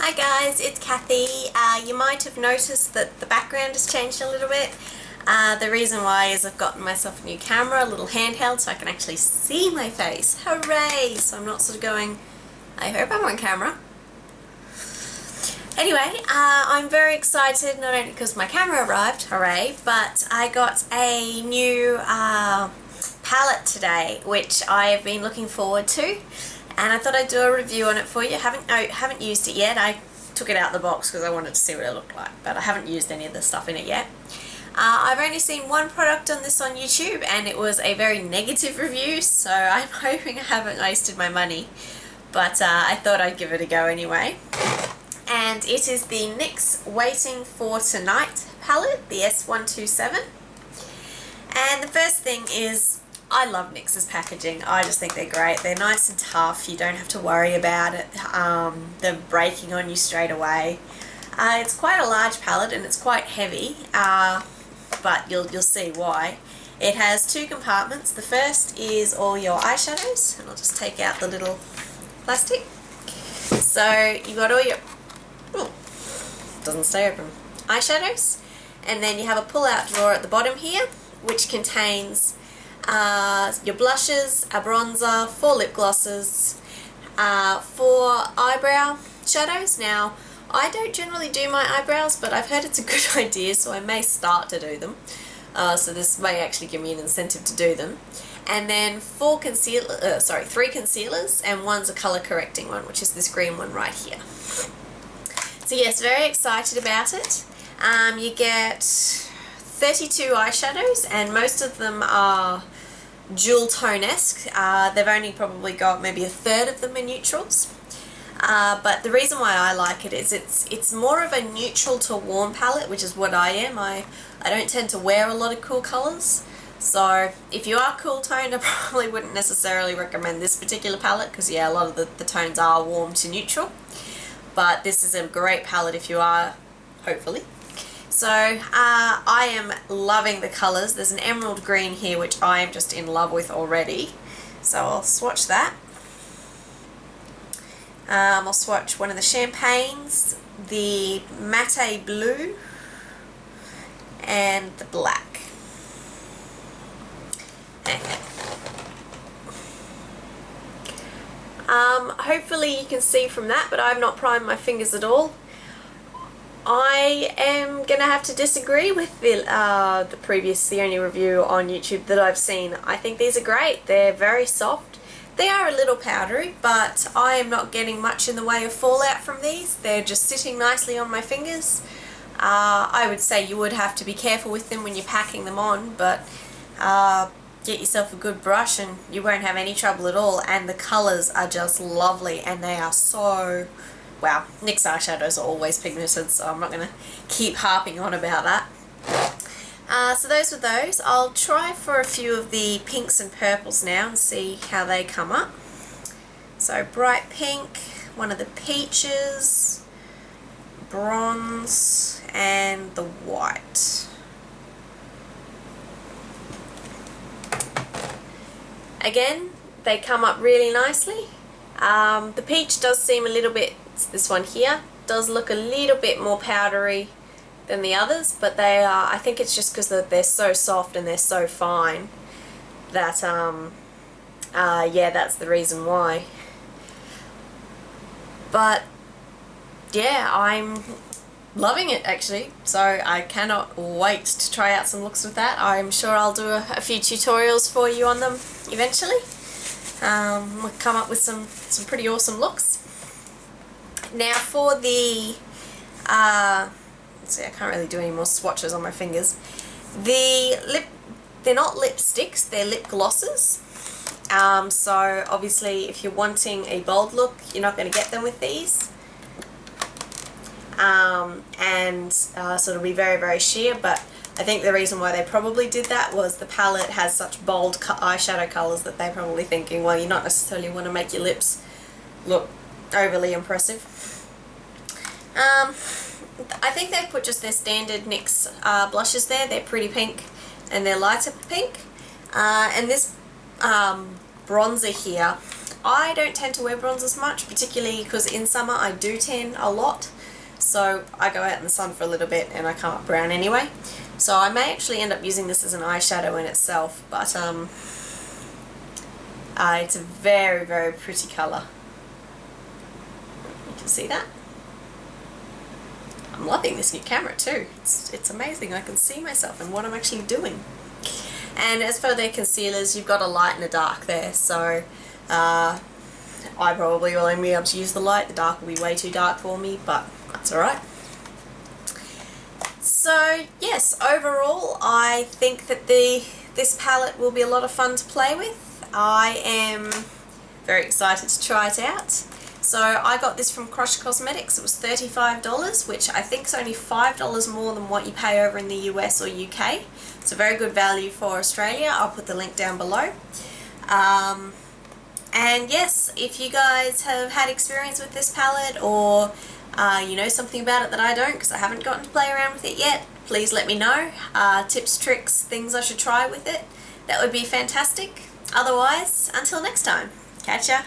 Hi guys, it's Kathy. You might have noticed that the background has changed a little bit. The reason why is I've gotten myself a new camera, a little handheld, so I can actually see my face. Hooray! So I'm not sort of going, I hope I'm on camera. Anyway, I'm very excited, not only because my camera arrived, hooray, but I got a new palette today, which I have been looking forward to. And I thought I'd do a review on it for you. Haven't used it yet. I took it out of the box because I wanted to see what it looked like, but I haven't used any of the stuff in it yet. I've only seen one product on this on YouTube, and it was a very negative review, so I'm hoping I haven't wasted my money. But I thought I'd give it a go anyway. And it is the NYX Waiting for Tonight palette, the S127. And the first thing is, I love NYX's packaging. I just think they're great. They're nice and tough. You don't have to worry about it, them breaking on you straight away. It's quite a large palette and it's quite heavy, but you'll see why. It has two compartments. The first is all your eyeshadows, and I'll just take out the little plastic. So you've got all your, doesn't stay open, eyeshadows, and then you have a pull-out drawer at the bottom here, which contains your blushes, a bronzer, 4 lip glosses, 4 eyebrow shadows. Now, I don't generally do my eyebrows, but I've heard it's a good idea, so I may start to do them. So this may actually give me an incentive to do them. And then 3 concealers, and one's a colour correcting one, which is this green one right here. So yes, very excited about it. You get 32 eyeshadows, and most of them are dual tone-esque. They've only probably got maybe a third of them in neutrals. But the reason why I like it is it's more of a neutral to warm palette, which is what I am. I don't tend to wear a lot of cool colours. So if you are cool toned, I probably wouldn't necessarily recommend this particular palette, because yeah, a lot of the tones are warm to neutral. But this is a great palette if you are, hopefully. So I am loving the colours. There's an emerald green here which I am just in love with already. So I'll swatch that. I'll swatch one of the champagnes, the matte blue, and the black. Okay. Hopefully you can see from that, but I've not primed my fingers at all. I am going to have to disagree with the only review on YouTube that I've seen. I think these are great. They're very soft. They are a little powdery, but I am not getting much in the way of fallout from these. They're just sitting nicely on my fingers. I would say you would have to be careful with them when you're packing them on, but get yourself a good brush and you won't have any trouble at all. And the colours are just lovely, and they are so... Wow, NYX eyeshadows are always pigmented, so I'm not going to keep harping on about that. So those were those. I'll try for a few of the pinks and purples now and see how they come up. So bright pink, one of the peaches, bronze, and the white. Again, they come up really nicely. The peach does seem a little bit, this one here, does look a little bit more powdery than the others, but they are, I think it's just because they're so soft and they're so fine that, yeah, that's the reason why. But, yeah, I'm loving it actually, so I cannot wait to try out some looks with that. I'm sure I'll do a few tutorials for you on them eventually. We'll come up with some pretty awesome looks. Now for the, let's see, I can't really do any more swatches on my fingers. They're not lipsticks, they're lip glosses. So obviously if you're wanting a bold look, you're not going to get them with these. So it'll be very, very sheer, but I think the reason why they probably did that was the palette has such bold eyeshadow colours that they're probably thinking, well, you not necessarily want to make your lips look overly impressive. I think they've put just their standard NYX blushes there. They're pretty pink and they're lighter pink. And this bronzer here, I don't tend to wear bronzers much, particularly because in summer I do tan a lot. So I go out in the sun for a little bit and I come up brown anyway. So I may actually end up using this as an eyeshadow in itself, but it's a very, very pretty colour. You can see that. I'm loving this new camera too. It's amazing. I can see myself and what I'm actually doing. And as for their concealers, you've got a light and a dark there, so I probably will only be able to use the light. The dark will be way too dark for me, but that's alright. So yes, overall I think that this palette will be a lot of fun to play with. I am very excited to try it out. So I got this from Crush Cosmetics. It was $35, which I think is only $5 more than what you pay over in the US or UK. It's a very good value for Australia. I'll put the link down below. And yes, if you guys have had experience with this palette, or you know something about it that I don't, because I haven't gotten to play around with it yet, please let me know. Tips, tricks, things I should try with it. That would be fantastic. Otherwise, until next time, catch ya.